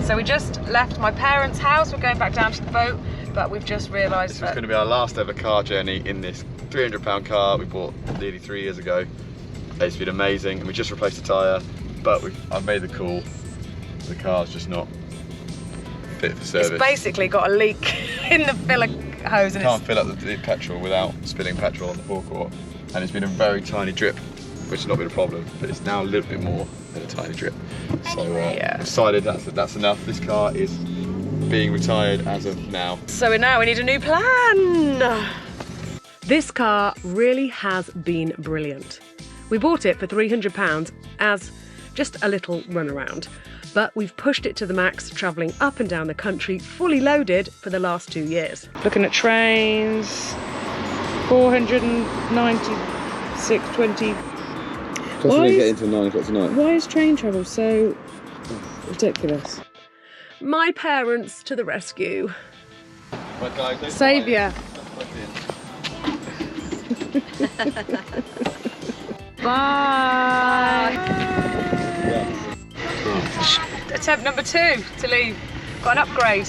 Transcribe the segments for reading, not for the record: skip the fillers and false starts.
So we just left my parents' house. We're going back down to the boat, but we've just realised this is going to be our last ever car journey in this £300 car we bought nearly 3 years ago. It's been amazing, and we just replaced the tyre, but I've made the call. The car's just not fit for service. It's basically got a leak in the filler hose. And can't fill up the petrol without spilling petrol on the forecourt, and it's been a very tiny drip, which has not been a problem, but it's now a little bit more than a tiny drip. So yeah. Decided that's enough. This car is being retired as of now. So now we need a new plan. This car really has been brilliant. We bought it for £300 as just a little runaround, but we've pushed it to the max, travelling up and down the country fully loaded for the last 2 years. Looking at trains, 496.20. Plus we didn't get into 9 o'clock tonight. Why is train travel so ridiculous? My parents to the rescue. Saviour. Bye. Attempt number 2 to leave. Got an upgrade.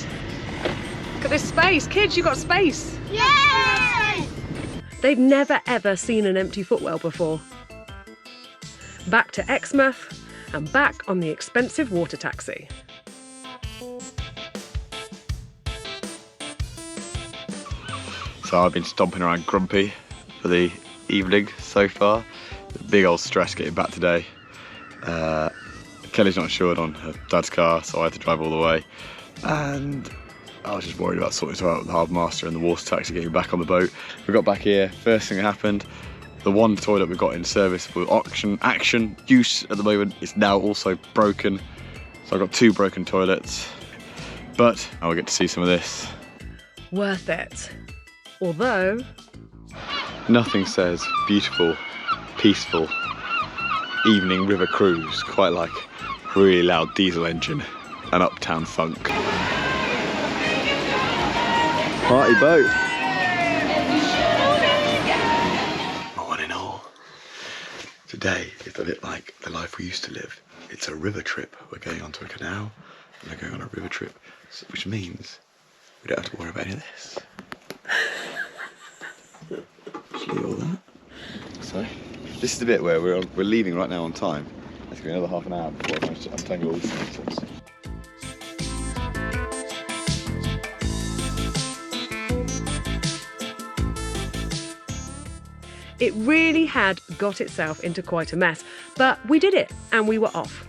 Look at this space. Kids, you got space. Yay! They've never ever seen an empty footwell before. Back to Exmouth and back on the expensive water taxi. So I've been stomping around grumpy for the evening so far. Big old stress getting back today. Kelly's not insured on her dad's car, so I had to drive all the way. And I was just worried about sorting it out with the harbour master and the water taxi getting back on the boat. We got back here, first thing that happened, the one toilet we got in service for action use at the moment is now also broken. So I've got 2 broken toilets, but I will get to see some of this. Worth it. Although... nothing says beautiful, peaceful evening river cruise quite like a really loud diesel engine and uptown funk. Party boat. Morning all. Today is a bit like the life we used to live. It's a river trip. We're going onto a canal and we're going on a river trip, which means we don't have to worry about any of this. Just leave all that. So, this is the bit where we're leaving right now on time. It's going to be another half an hour before I'm telling you all these things. It really had got itself into quite a mess, but we did it and we were off.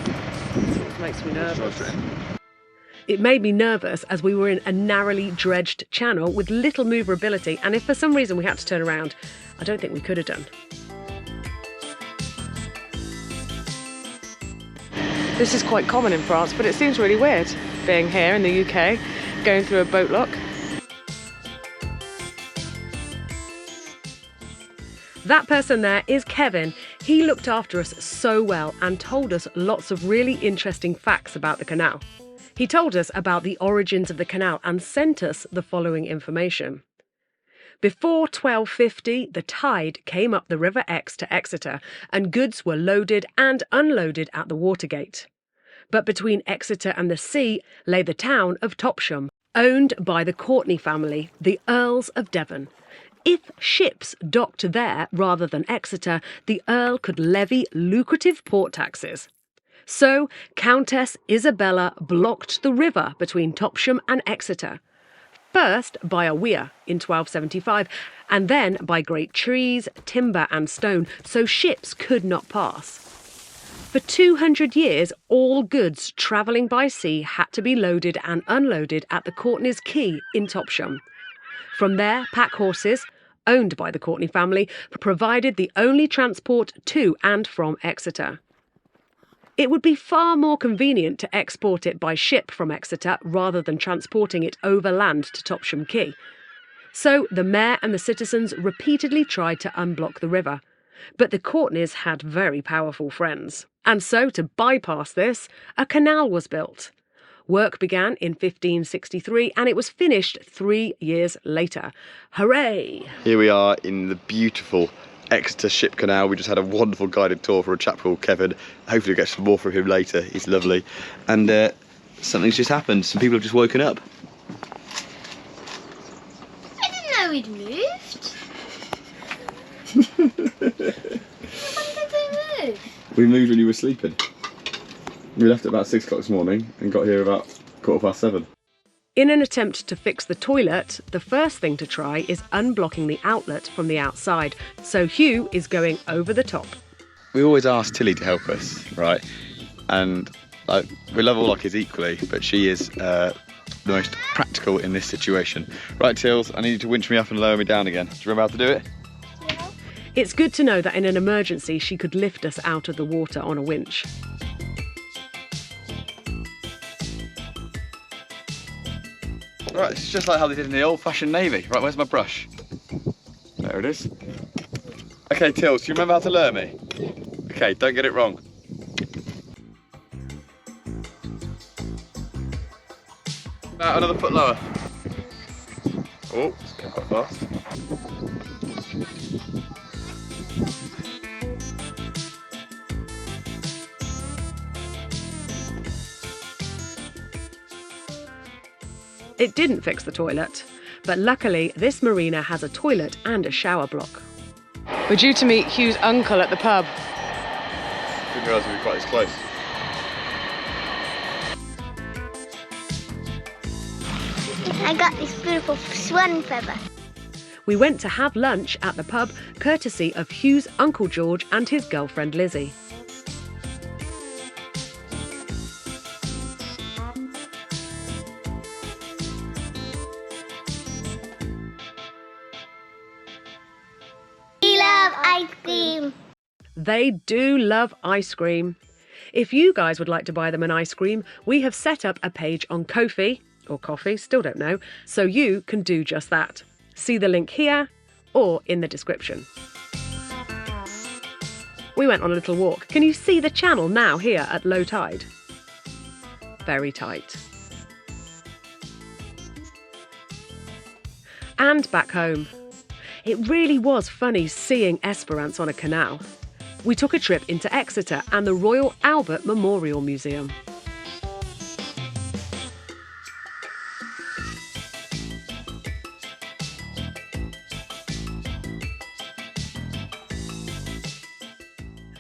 It makes me nervous. It made me nervous as we were in a narrowly dredged channel with little manoeuvrability, and if for some reason we had to turn around, I don't think we could have done. This is quite common in France, but it seems really weird being here in the UK, going through a boat lock. That person there is Kevin. He looked after us so well and told us lots of really interesting facts about the canal. He told us about the origins of the canal and sent us the following information. Before 1250, the tide came up the River Exe to Exeter and goods were loaded and unloaded at the Watergate. But between Exeter and the sea lay the town of Topsham, owned by the Courtenay family, the Earls of Devon. If ships docked there rather than Exeter, the Earl could levy lucrative port taxes. So Countess Isabella blocked the river between Topsham and Exeter. First by a weir in 1275, and then by great trees, timber and stone, so ships could not pass. For 200 years, all goods travelling by sea had to be loaded and unloaded at the Courtenay's Quay in Topsham. From there, pack horses, owned by the Courtenay family, provided the only transport to and from Exeter. It would be far more convenient to export it by ship from Exeter rather than transporting it overland to Topsham Quay. So the mayor and the citizens repeatedly tried to unblock the river. But the Courtenays had very powerful friends. And so to bypass this, a canal was built. Work began in 1563 and it was finished 3 years later. Hooray! Here we are in the beautiful Exeter Ship Canal. We just had a wonderful guided tour for a chap called Kevin. Hopefully we'll get some more from him later. He's lovely. And something's just happened. Some people have just woken up. I didn't know we'd moved. When did we move? We moved when you were sleeping. We left at about 6 o'clock this morning and got here about 7:15. In an attempt to fix the toilet, the first thing to try is unblocking the outlet from the outside. So Hugh is going over the top. We always ask Tilly to help us, right? And we love all our kids equally, but she is the most practical in this situation. Right, Tills, I need you to winch me up and lower me down again. Do you remember how to do it? Yeah. It's good to know that in an emergency she could lift us out of the water on a winch. Right, it's just like how they did in the old-fashioned Navy. Right, where's my brush? There it is. Okay, Tills, do you remember how to lure me? Okay, don't get it wrong. About another foot lower. Oh, it's going quite fast. It didn't fix the toilet, but luckily this marina has a toilet and a shower block. We're due to meet Hugh's uncle at the pub. Didn't realise we were quite as close. I got this beautiful swan feather. We went to have lunch at the pub, courtesy of Hugh's Uncle George and his girlfriend Lizzie. We love ice cream. They do love ice cream. If you guys would like to buy them an ice cream, we have set up a page on Ko-fi, or Coffee, still don't know, so you can do just that. See the link here or in the description. We went on a little walk. Can you see the channel now here at low tide? Very tight. And back home. It really was funny seeing Esperance on a canal. We took a trip into Exeter and the Royal Albert Memorial Museum.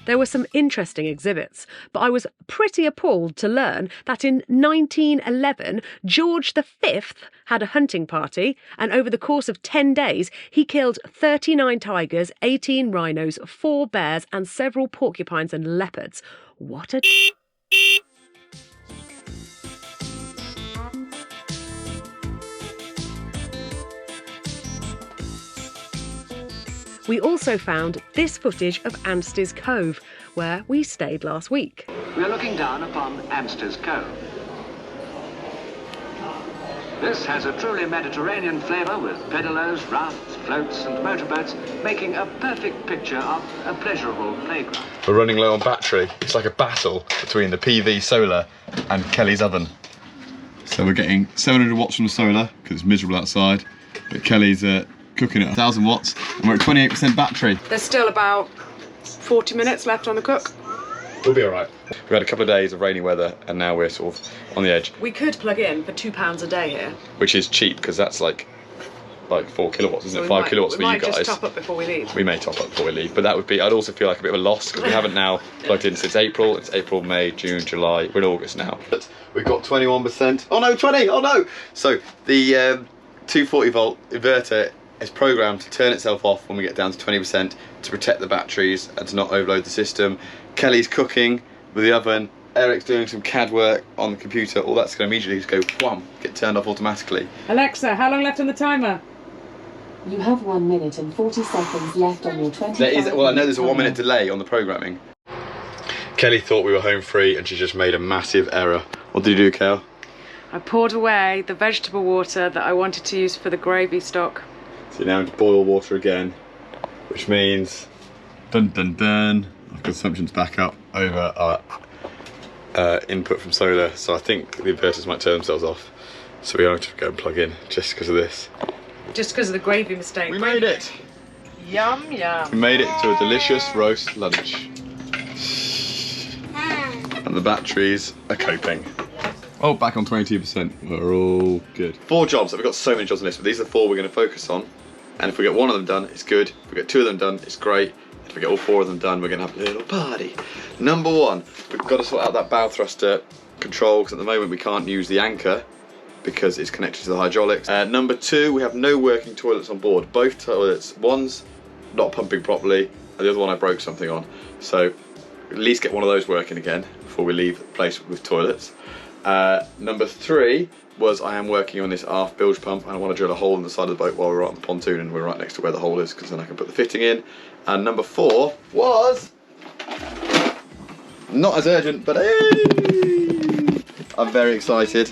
There were some interesting exhibits, but I was pretty appalled to learn that in 1911, George V had a hunting party, and over the course of 10 days, he killed 39 tigers, 18 rhinos, 4 bears, and several porcupines and leopards. What a... We also found this footage of Anstey's Cove, where we stayed last week. We are looking down upon Anstey's Cove. This has a truly Mediterranean flavour with pedalos, rafts, floats and motorboats, making a perfect picture of a pleasurable playground. We're running low on battery. It's like a battle between the PV solar and Kelly's oven. So we're getting 700 watts from the solar because it's miserable outside, but Kelly's cooking at 1,000 watts and we're at 28% battery. There's still about 40 minutes left on the cook. We'll be all right. We've had a couple of days of rainy weather and now we're sort of on the edge. We could plug in for £2 a day here. Which is cheap because that's like 4 kilowatts, isn't So it? 5 kilowatts for you guys. We might just top up before we leave. We may top up before we leave, but that would be, I'd also feel like a bit of a loss because we haven't now plugged in since April. It's April, May, June, July, we're in August now. But we've got 21%, oh no, 20, oh no! So the 240 volt inverter is programmed to turn itself off when we get down to 20% to protect the batteries and to not overload the system. Kelly's cooking with the oven, Eric's doing some CAD work on the computer, all that's going to immediately just go wham, get turned off automatically. Alexa, how long left on the timer? You have 1 minute and 40 seconds left on your 20. There is, well, I know there's a 1 minute delay on the programming. Kelly thought we were home free and she just made a massive error. What did you do, Kel? I poured away the vegetable water that I wanted to use for the gravy stock. So now to boil water again, which means, dun dun dun, our consumption's back up over our input from solar, so I think the inverters might turn themselves off. So we have to go and plug in just because of this. Just because of the gravy mistake. We made it! Yum, yum. We made it to a delicious roast lunch. And the batteries are coping. Oh, back on 22%. We're all good. 4 jobs. We've got so many jobs on this, but these are the 4 we're going to focus on. And if we get one of them done, it's good. If we get 2 of them done, it's great. If we get all 4 of them done, we're going to have a little party. Number 1, we've got to sort out that bow thruster control, because at the moment we can't use the anchor because it's connected to the hydraulics. Number 2, we have no working toilets on board. Both toilets, one's not pumping properly, and the other one I broke something on. So at least get one of those working again before we leave the place with toilets. Number 3 was I am working on this aft bilge pump, and I want to drill a hole in the side of the boat while we're on the pontoon, and we're right next to where the hole is, because then I can put the fitting in. And number 4 was not as urgent, but I'm very excited.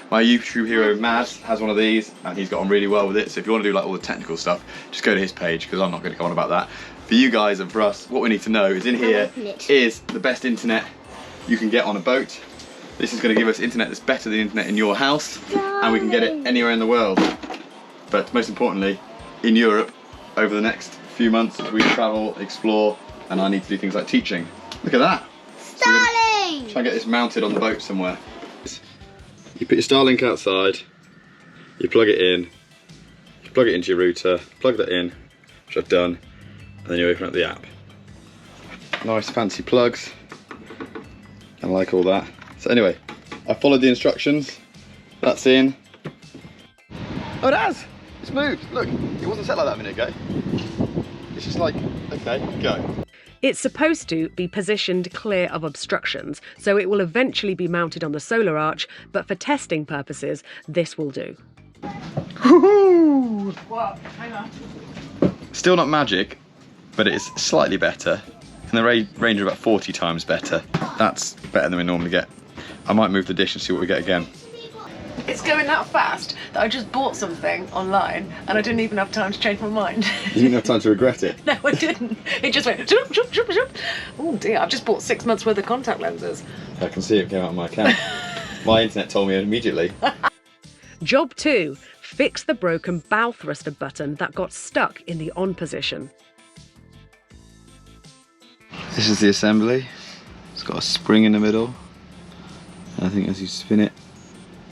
My YouTube hero Maz has one of these, and he's got on really well with it. So if you want to do like all the technical stuff, just go to his page, because I'm not going to go on about that. For you guys and for us, what we need to know is in here is the best internet you can get on a boat. This is going to give us internet that's better than the internet in your house, and we can get it anywhere in the world. But most importantly, in Europe, over the next few months as we travel, explore, and I need to do things like teaching. Look at that. Starling! So try and get this mounted on the boat somewhere. You put your Starlink outside, you plug it in, you plug it into your router, plug that in, which I've done, and then you open up the app. Nice fancy plugs. I like all that. So anyway, I followed the instructions. That's in. Oh, it has! It's moved. Look, it wasn't set like that a minute ago. It's just like, okay, go. It's supposed to be positioned clear of obstructions, so it will eventually be mounted on the solar arch, but for testing purposes, this will do. Woohoo! What? Hang on. Still not magic, but it's slightly better. In the range of about 40 times better. That's better than we normally get. I might move the dish and see what we get again. It's going that fast that I just bought something online and I didn't even have time to change my mind. You didn't have time to regret it. No, I didn't. It just went zoop, zoop, zoop, zoop. Oh dear, I've just bought 6 months worth of contact lenses. I can see it came out of my account. My internet told me immediately. Job 2. Fix the broken bow thruster button that got stuck in the on position. This is the assembly. It's got a spring in the middle. And I think as you spin it,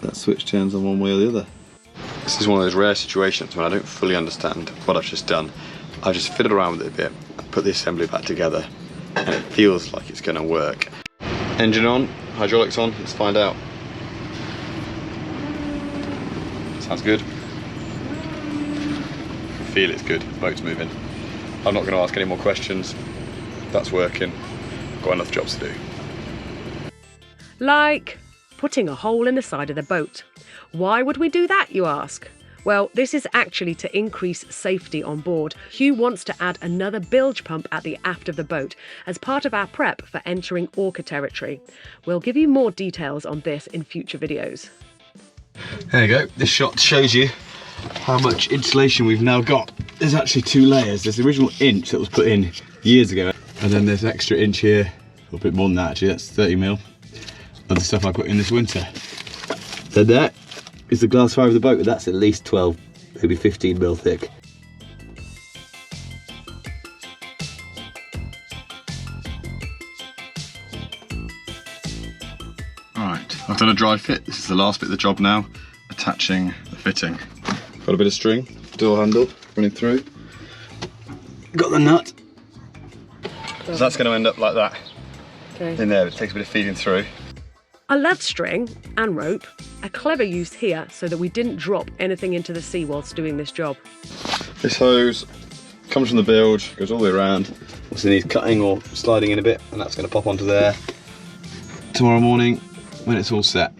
that switch turns on one way or the other. This is one of those rare situations when I don't fully understand what I've just done. I've just fiddled around with it a bit, put the assembly back together, and it feels like it's going to work. Engine on, hydraulics on, let's find out. Sounds good. I feel it's good, the boat's moving. I'm not going to ask any more questions. That's working. Got enough jobs to do. Like putting a hole in the side of the boat. Why would we do that, you ask? Well, this is actually to increase safety on board. Hugh wants to add another bilge pump at the aft of the boat as part of our prep for entering orca territory. We'll give you more details on this in future videos. There you go. This shot shows you how much insulation we've now got. There's actually 2 layers. There's the original inch that was put in years ago, and then there's an extra inch here, or a bit more than that actually, that's 30mm of the stuff I put in this winter. So that is the glass fibre of the boat, but that's at least 12, maybe 15mm thick. Alright, I've done a dry fit. This is the last bit of the job now, attaching the fitting. Got a bit of string, door handle running through. Got the nut. So that's going to end up like that. Okay. In there, it takes a bit of feeding through. A lead string and rope, a clever use here so that we didn't drop anything into the sea whilst doing this job. This hose comes from the bilge, goes all the way around. Also needs cutting or sliding in a bit, and that's going to pop onto there tomorrow morning when it's all set.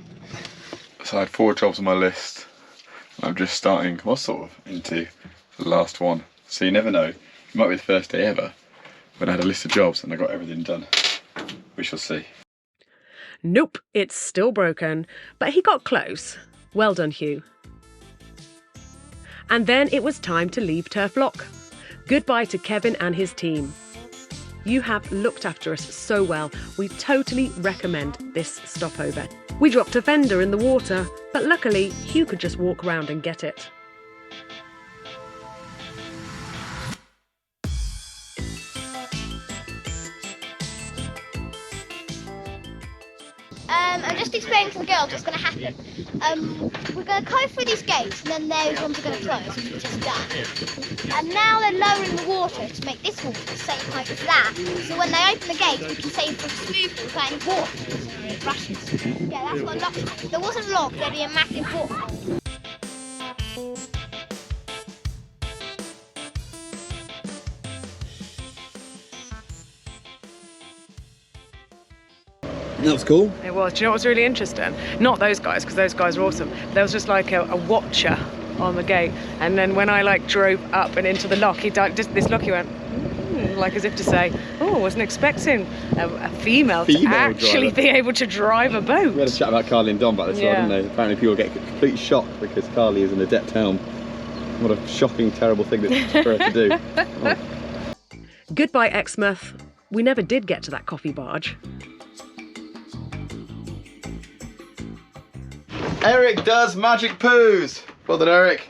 So I had 4 jobs on my list. I'm just starting, well, sort of into the last one. So you never know, it might be the first day ever when I had a list of jobs and I got everything done. We shall see. Nope, it's still broken, but he got close. Well done, Hugh. And then it was time to leave Turf Lock. Goodbye to Kevin and his team. You have looked after us so well, we totally recommend this stopover. We dropped a fender in the water, but luckily Hugh could just walk around and get it. I'm just explaining to the girls what's going to happen. We're going to go through these gates, and then those ones are going to close, which we just done. And now they're lowering the water to make this water the same height as that. So when they open the gates, we can sail through smoothly without any water. So it rushes. Yeah, that's what locked. If there wasn't locked, there'd be a massive waterfall. That was cool. It was. Do you know what was really interesting? Not those guys, because those guys were awesome. There was just like a watcher on the gate, and then when I like drove up and into the lock, this lock he went, like as if to say, oh, I wasn't expecting a female to actually be able to drive a boat. We had a chat about Carly and Dom about this, didn't they? Apparently people get complete shock because Carly is an adept helm. What a shocking, terrible thing for her to do. Oh. Goodbye, Exmouth. We never did get to that coffee barge. Eric does magic poos. Well done, Eric.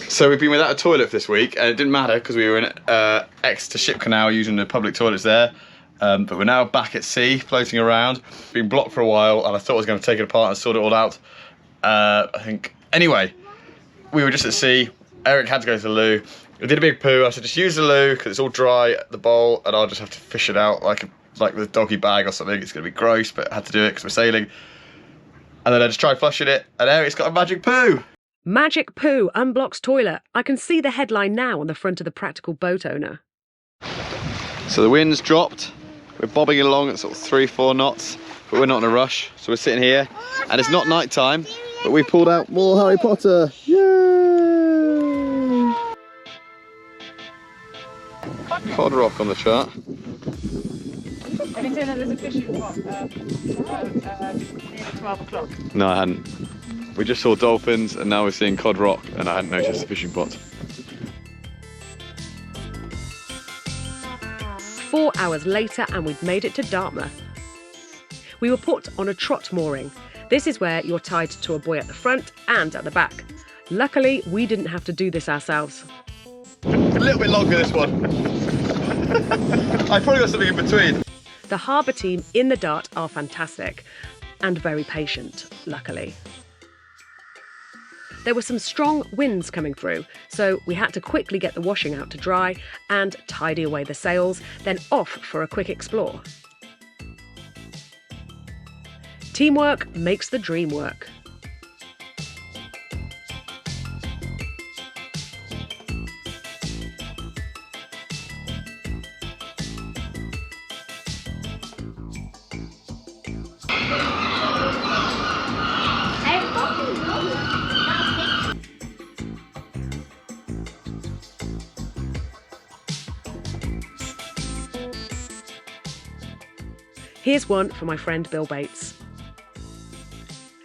So we've been without a toilet this week, and it didn't matter because we were in Exeter Ship Canal using the public toilets there. But we're now back at sea, floating around. Been blocked for a while, and I thought I was going to take it apart and sort it all out. I think. Anyway, we were just at sea. Eric had to go to the loo. We did a big poo. I said, just use the loo because it's all dry at the bowl, and I'll just have to fish it out like with a doggy bag or something. It's going to be gross, but I had to do it because we're sailing. And then I just tried flushing it, and Eric's got a magic poo. Magic poo unblocks toilet. I can see the headline now on the front of the Practical Boat Owner. So the wind's dropped. We're bobbing along at sort of 3-4 knots, but we're not in a rush. So we're sitting here, and it's not night time, but we pulled out more Harry Potter. Yay! Cod rock on the chart. Have you seen that there's a fishing spot near 12 o'clock? No, I hadn't. We just saw dolphins, and now we're seeing cod rock, and I hadn't noticed the fishing pot. 4 hours later, and we'd made it to Dartmouth. We were put on a trot mooring. This is where you're tied to a buoy at the front and at the back. Luckily, we didn't have to do this ourselves. A little bit longer, this one. I probably got something in between. The harbour team in the Dart are fantastic and very patient, luckily. There were some strong winds coming through, so we had to quickly get the washing out to dry and tidy away the sails, then off for a quick explore. Teamwork makes the dream work. Here's one for my friend Bill Bates.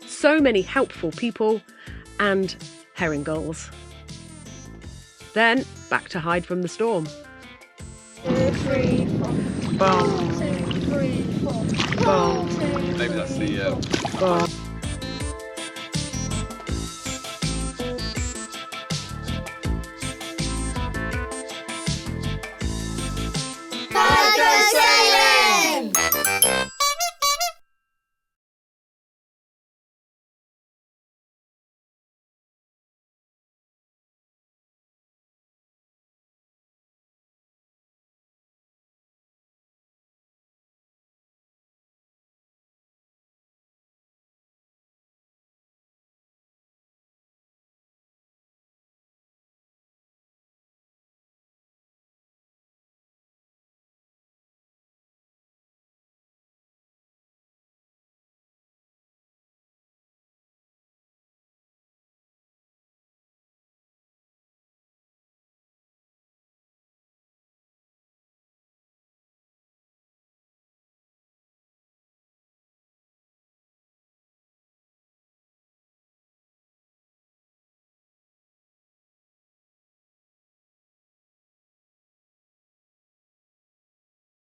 So many helpful people and herring gulls. Then back to hide from the storm. 2, 3, 4. Boom. 1, 2, 3, 4. Boom. Maybe that's the... Boom.